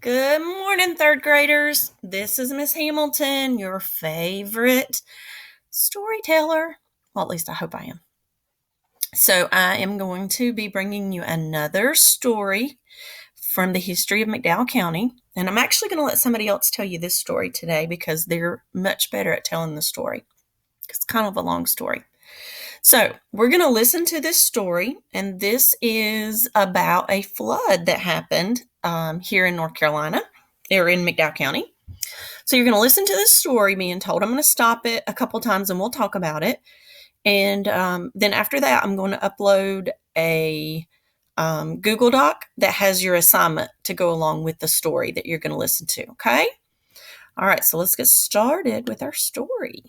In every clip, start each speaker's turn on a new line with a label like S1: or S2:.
S1: Good morning, third graders. This is Miss Hamilton, your favorite storyteller. Well, at least I hope I am. So I am going to be bringing you another story from the history of McDowell County. And I'm actually going to let somebody else tell you this story today because they're much better at telling the story. It's kind of a long story. So we're going to listen to this story, and this is about a flood that happened here in North Carolina, or in McDowell County. So you're going to listen to this story being told. I'm going to stop it a couple times, and we'll talk about it. And then after that, I'm going to upload a Google Doc that has your assignment to go along with the story that you're going to listen to, okay? All right, so let's get started with our story.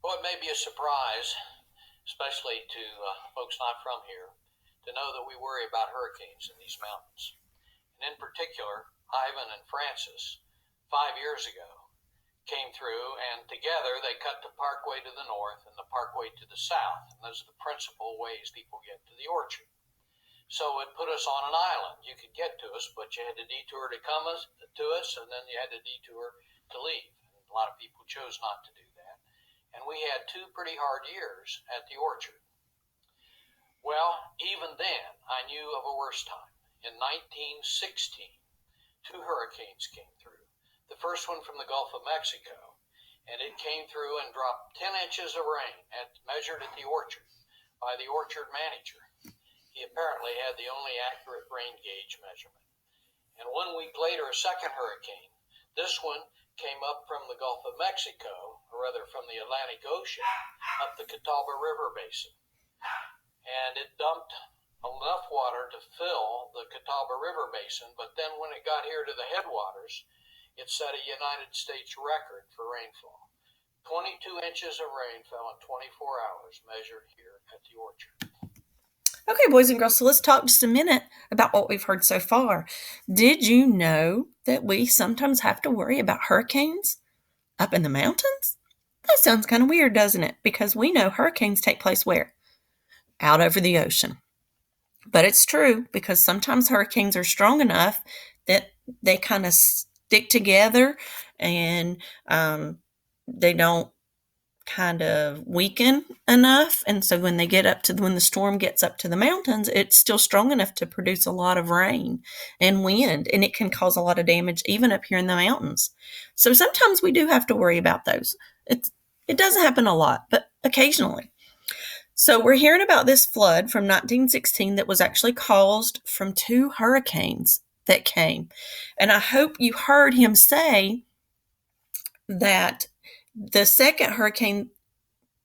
S2: Well, it may be a surprise, especially to folks not from here, to know that we worry about hurricanes in these mountains. And in particular, Ivan and Francis, 5 years ago, came through, and together they cut the parkway to the north and the parkway to the south. And those are the principal ways people get to the orchard. So it put us on an island. You could get to us, but you had to detour to come to us, and then you had to detour to leave. And a lot of people chose not to do that. And we had 2 pretty hard years at the orchard. Well, even then, I knew of a worse time. In 1916, 2 hurricanes came through. The first one from the Gulf of Mexico, and it came through and dropped 10 inches of rain measured at the orchard by the orchard manager. He apparently had the only accurate rain gauge measurement. And 1 week later, a second hurricane. This one came up from the Gulf of Mexico, or rather from the Atlantic Ocean, up the Catawba River Basin. And it dumped enough water to fill the Catawba River Basin, but then when it got here to the headwaters, it set a United States record for rainfall. 22 inches of rain fell in 24 hours, measured here at the orchard.
S1: Okay, boys and girls, so let's talk just a minute about what we've heard so far. Did you know that we sometimes have to worry about hurricanes up in the mountains? That sounds kind of weird, doesn't it? Because we know hurricanes take place where? Out over the ocean. But it's true, because sometimes hurricanes are strong enough that they kind of stick together and they don't kind of weaken enough, and so when the storm gets up to the mountains, it's still strong enough to produce a lot of rain and wind, and it can cause a lot of damage even up here in the mountains. So sometimes we do have to worry about those. It doesn't happen a lot, but occasionally. So we're hearing about this flood from 1916 that was actually caused from 2 hurricanes that came, and I hope you heard him say that the second hurricane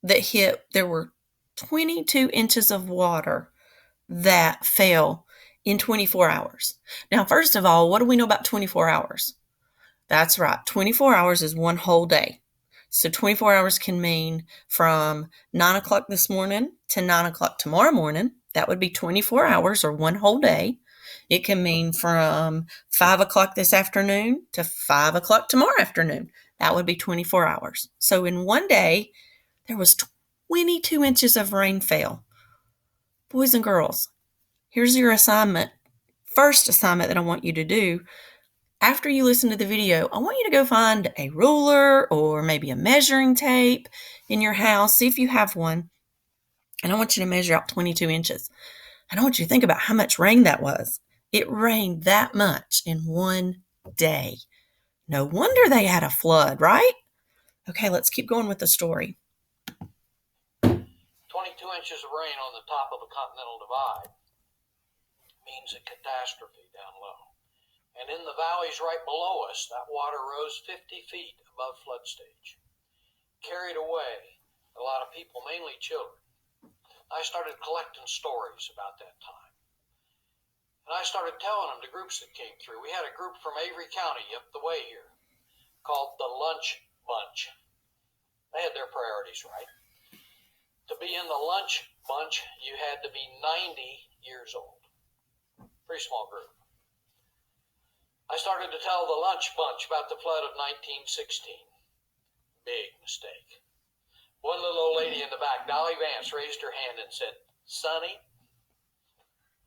S1: that hit, there were 22 inches of water that fell in 24 hours. Now, first of all, what do we know about 24 hours? That's right. 24 hours is one whole day. So 24 hours can mean from 9 o'clock this morning to 9 o'clock tomorrow morning. That would be 24 hours or one whole day. It can mean from 5 o'clock this afternoon to 5 o'clock tomorrow afternoon. That would be 24 hours. So in one day, there was 22 inches of rain fell. Boys and girls, here's your assignment. First assignment that I want you to do. After you listen to the video, I want you to go find a ruler or maybe a measuring tape in your house. See if you have one. And I want you to measure out 22 inches. And I want you to think about how much rain that was. It rained that much in one day. No wonder they had a flood, right? Okay, let's keep going with the story.
S2: 22 inches of rain on the top of a continental divide means a catastrophe down low. And in the valleys right below us, that water rose 50 feet above flood stage. Carried away a lot of people, mainly children. I started collecting stories about that time. And I started telling them to groups that came through. We had a group from Avery County up the way here called the Lunch Bunch. They had their priorities right. To be in the Lunch Bunch, you had to be 90 years old. Pretty small group. I started to tell the Lunch Bunch about the flood of 1916. Big mistake. One little old lady in the back, Dolly Vance, raised her hand and said, "Sonny,"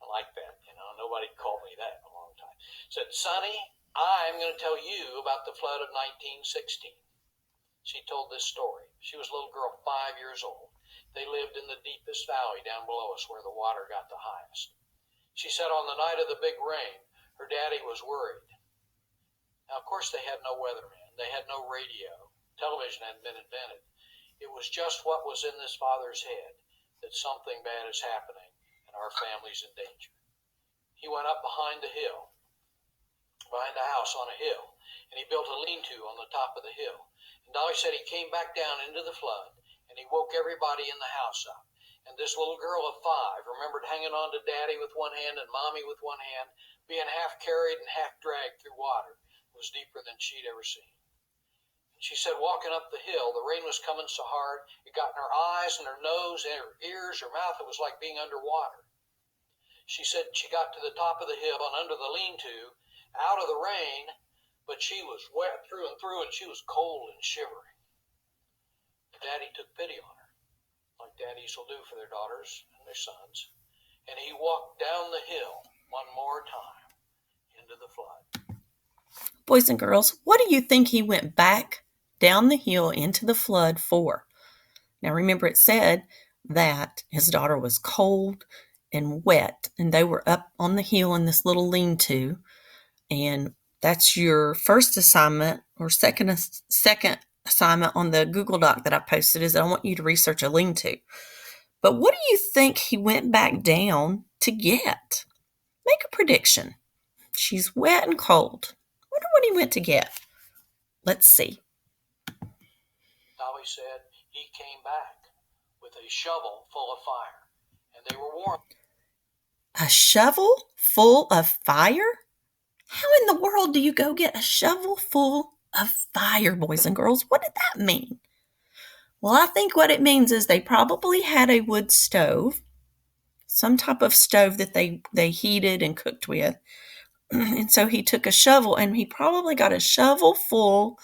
S2: I like that, nobody called me that in a long time. Said, "Sonny, I'm going to tell you about the flood of 1916. She told this story. She was a little girl, 5 years old. They lived in the deepest valley down below us where the water got the highest. She said on the night of the big rain, her daddy was worried. Now, of course, they had no weatherman. They had no radio. Television hadn't been invented. It was just what was in this father's head, that something bad is happening and our family's in danger. He went up behind the house on a hill, and he built a lean-to on the top of the hill. And Dolly said he came back down into the flood, and he woke everybody in the house up. And this little girl of 5 remembered hanging on to Daddy with one hand and Mommy with one hand, being half carried and half dragged through water. It was deeper than she'd ever seen. And she said walking up the hill, the rain was coming so hard, it got in her eyes and her nose and her ears, her mouth. It was like being underwater. She said she got to the top of the hill and under the lean-to, out of the rain, but she was wet through and through, and she was cold and shivering. Daddy took pity on her, like daddies will do for their daughters and their sons, and he walked down the hill one more time into the flood.
S1: Boys and girls, what do you think he went back down the hill into the flood for? Now remember, it said that his daughter was cold and wet, and they were up on the hill in this little lean-to. And that's your first assignment, or second assignment on the Google Doc that I posted, is I want you to research a lean-to. But what do you think he went back down to get? Make a prediction. She's wet and cold. Wonder what he went to get. Let's see.
S2: Dolly said he came back with a shovel full of fire, and they were warm.
S1: A shovel full of fire? How in the world do you go get a shovel full of fire, boys and girls? What did that mean? Well, I think what it means is they probably had a wood stove, some type of stove that they heated and cooked with. And so he took a shovel, and he probably got a shovel full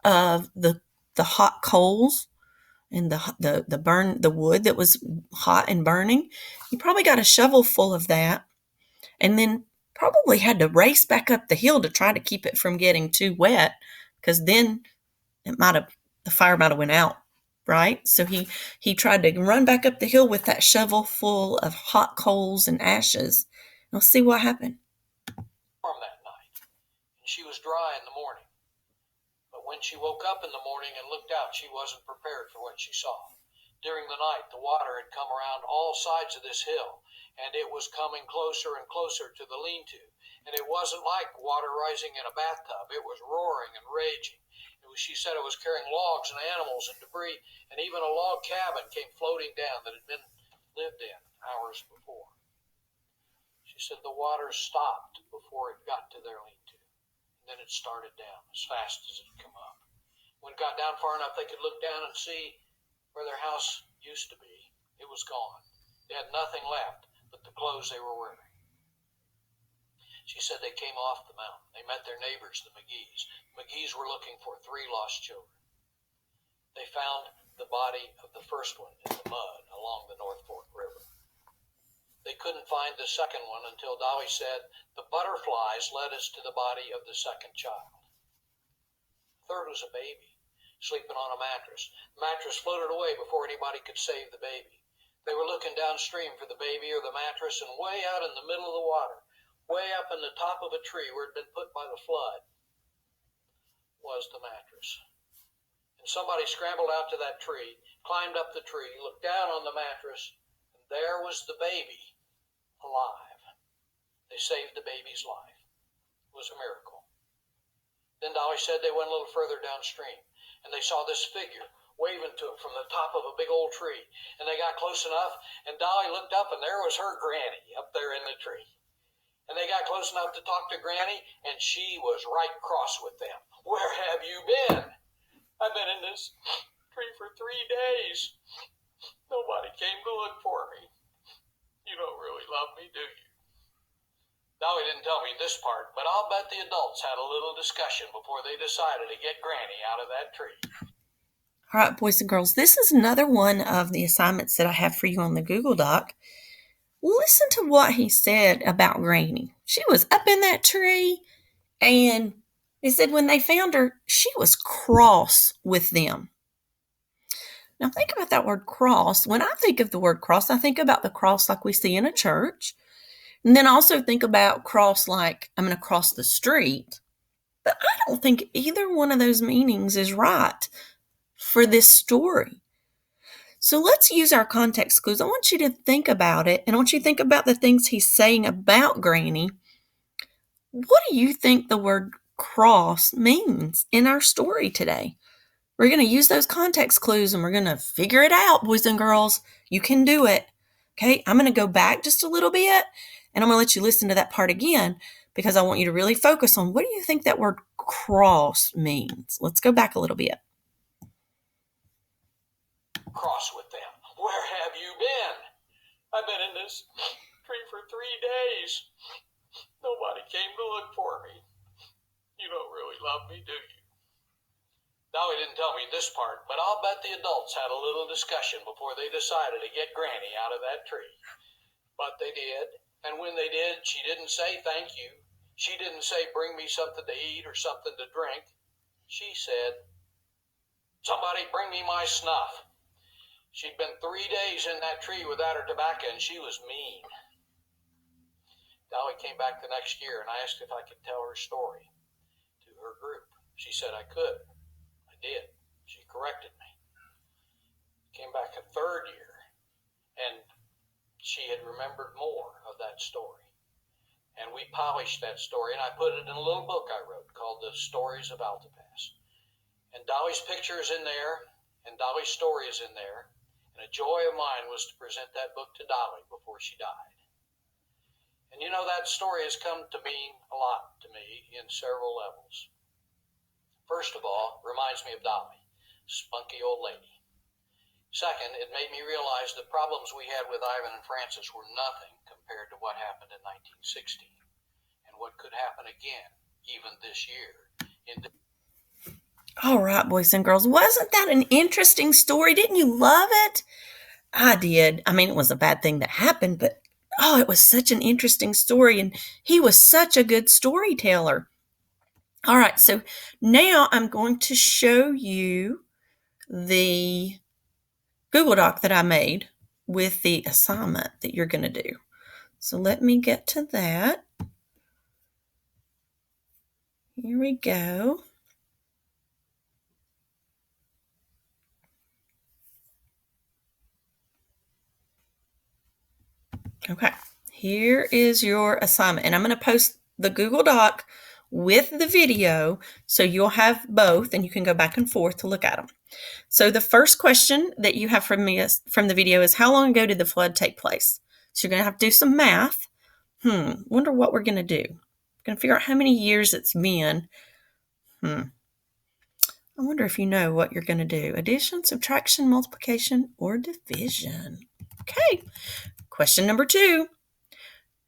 S1: of the hot coals and the wood that was hot and burning. He probably got a shovel full of that, and then probably had to race back up the hill to try to keep it from getting too wet, because then the fire might have went out, right? So he tried to run back up the hill with that shovel full of hot coals and ashes. We'll see what happened.
S2: That night, and she was dry in the morning. But when she woke up in the morning and looked out, she wasn't prepared for what she saw. During the night, the water had come around all sides of this hill, and it was coming closer and closer to the lean-to. And it wasn't like water rising in a bathtub. It was roaring and raging. She said it was carrying logs and animals and debris, and even a log cabin came floating down that had been lived in hours before. She said the water stopped before it got to their lean-to, and then it started down as fast as it had come up. When it got down far enough they could look down and see where their house used to be, it was gone. They had nothing left but the clothes they were wearing. She said they came off the mountain. They met their neighbors, the McGees. The McGees were looking for 3 lost children. They found the body of the first one in the mud along the North Fork River. They couldn't find the second one until Dolly said the butterflies led us to the body of the second child. The third was a baby, sleeping on a mattress. The mattress floated away before anybody could save the baby. They were looking downstream for the baby or the mattress, and way out in the middle of the water, way up in the top of a tree where it had been put by the flood, was the mattress. And somebody scrambled out to that tree, climbed up the tree, looked down on the mattress, and there was the baby, alive. They saved the baby's life. It was a miracle. Then Dolly said they went a little further downstream, and they saw this figure waving to them from the top of a big old tree. And they got close enough, and Dolly looked up, and there was her granny up there in the tree. And they got close enough to talk to Granny, and she was right cross with them. "Where have you been?" "I've been in this tree for 3 days. Nobody came to look for me. You don't really love me, do you?" Dolly didn't tell me this part, but I'll bet the adults had a little discussion before they decided to get Granny out of that tree.
S1: All right, boys and girls, this is another one of the assignments that I have for you on the Google Doc. Listen to what he said about Granny. She was up in that tree, and he said when they found her, she was cross with them. Now, think about that word cross. When I think of the word cross, I think about the cross like we see in a church. And then also think about cross like I'm going to cross the street. But I don't think either one of those meanings is right for this story. So let's use our context clues. I want you to think about it, and I want you to think about the things he's saying about Granny. What do you think the word cross means in our story today? We're going to use those context clues and we're going to figure it out, boys and girls. You can do it. Okay, I'm going to go back just a little bit and I'm going to let you listen to that part again because I want you to really focus on what do you think that word cross means? Let's go back a little bit.
S2: Cross with them. Where have you been? I've been in this tree for 3 days. Nobody came to look for me. You don't really love me, do you? Dolly didn't tell me this part, but I'll bet the adults had a little discussion before they decided to get Granny out of that tree. But they did, and when they did, she didn't say thank you. She didn't say bring me something to eat or something to drink. She said, somebody bring me my snuff. She'd been 3 days in that tree without her tobacco, and she was mean. Dolly came back the next year, and I asked if I could tell her story to her group. She said I could. I did. She corrected me. Came back a third year, and she had remembered more of that story. And we polished that story, and I put it in a little book I wrote called The Stories of Altipass. And Dolly's picture is in there, and Dolly's story is in there. And a joy of mine was to present that book to Dolly before she died. And you know, that story has come to mean a lot to me in several levels. First of all, reminds me of Dolly, spunky old lady. Second, it made me realize the problems we had with Ivan and Frances were nothing compared to what happened in 1916 and what could happen again, even this year.
S1: All right, boys and girls, wasn't that an interesting story? Didn't you love it? I did. I mean, it was a bad thing that happened, but oh, it was such an interesting story, and he was such a good storyteller. All right, so now I'm going to show you the Google Doc that I made with the assignment that you're going to do. So let me get to that. Here we go. Okay, here is your assignment, and I'm going to post the Google Doc with the video so you'll have both and you can go back and forth to look at them. So the first question that you have from me from the video is how long ago did the flood take place? So you're going to have to do some math. Wonder what we're going to do. We're going to figure out how many years it's been. I wonder if you know what you're going to do. Addition, subtraction, multiplication, or division. Okay, question number 2.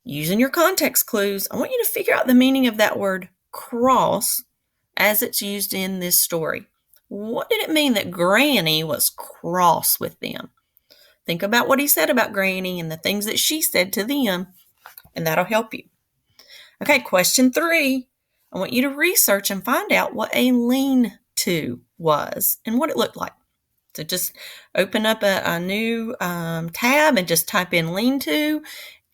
S1: Using your context clues, I want you to figure out the meaning of that word cross as it's used in this story. What did it mean that Granny was cross with them? Think about what he said about Granny and the things that she said to them, and that'll help you. Okay, question 3. I want you to research and find out what a lean-to was and what it looked like. So just open up a new tab and just type in lean-to,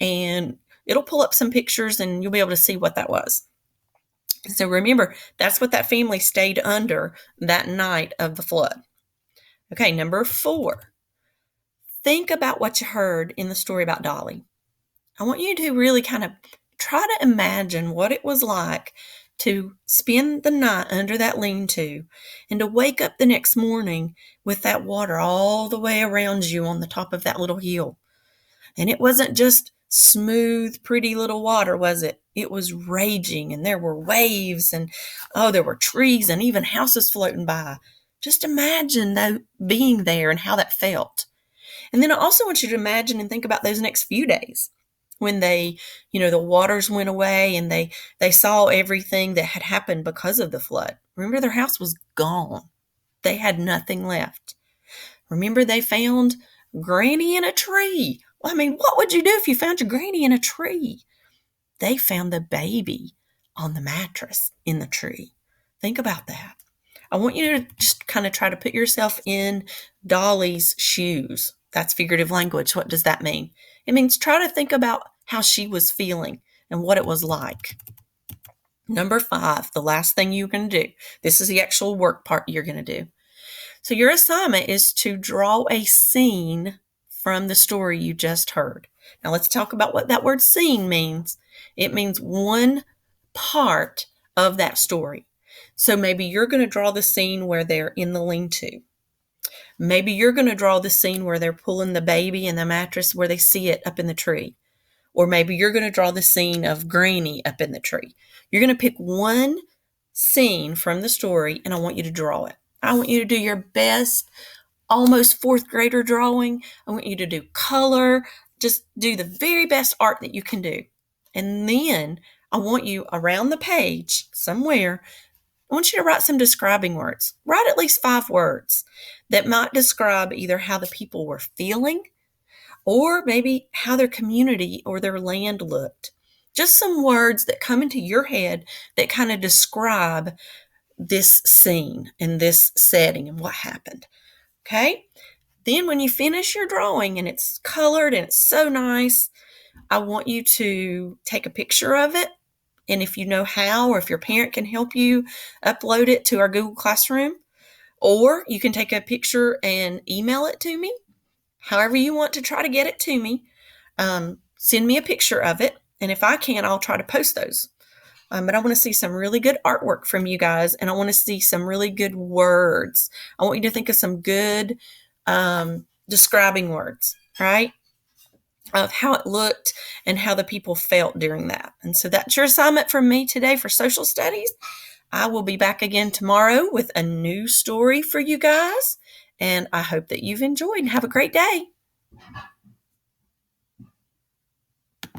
S1: and it'll pull up some pictures and you'll be able to see what that was. So remember, that's what that family stayed under that night of the flood. Okay, number 4. Think about what you heard in the story about Dolly. I want you to really kind of try to imagine what it was like to spend the night under that lean-to and to wake up the next morning with that water all the way around you on the top of that little hill. And it wasn't just smooth, pretty little water, was it? It was raging, and there were waves, and there were trees and even houses floating by. Just imagine that being there and how that felt. And then I also want you to imagine and think about those next few days when the waters went away and they saw everything that had happened because of the flood. Remember, their house was gone. They had nothing left. Remember, they found Granny in a tree. Well, I mean, what would you do if you found your Granny in a tree? They found the baby on the mattress in the tree. Think about that. I want you to just kind of try to put yourself in Dolly's shoes. That's figurative language. What does that mean? It means try to think about how she was feeling and what it was like. Number 5, the last thing you're going to do. This is the actual work part you're going to do. So your assignment is to draw a scene from the story you just heard. Now let's talk about what that word scene means. It means one part of that story. So maybe you're going to draw the scene where they're in the lean-to. Maybe you're going to draw the scene where they're pulling the baby in the mattress where they see it up in the tree. Or maybe you're going to draw the scene of Granny up in the tree. You're going to pick one scene from the story and I want you to draw it. I want you to do your best, almost fourth grader drawing. I want you to do color. Just do the very best art that you can do. And then I want you around the page somewhere, I want you to write some describing words. Write at least 5 words that might describe either how the people were feeling or maybe how their community or their land looked. Just some words that come into your head that kind of describe this scene and this setting and what happened. Okay? Then when you finish your drawing and it's colored and it's so nice, I want you to take a picture of it. And if you know how, or if your parent can help you, upload it to our Google Classroom. Or you can take a picture and email it to me. However you want to try to get it to me. Send me a picture of it. And if I can, I'll try to post those. But I want to see some really good artwork from you guys. And I want to see some really good words. I want you to think of some good describing words, right? Of how it looked and how the people felt during that. And so that's your assignment from me today for social studies. I will be back again tomorrow with a new story for you guys. And I hope that you've enjoyed and have a great day.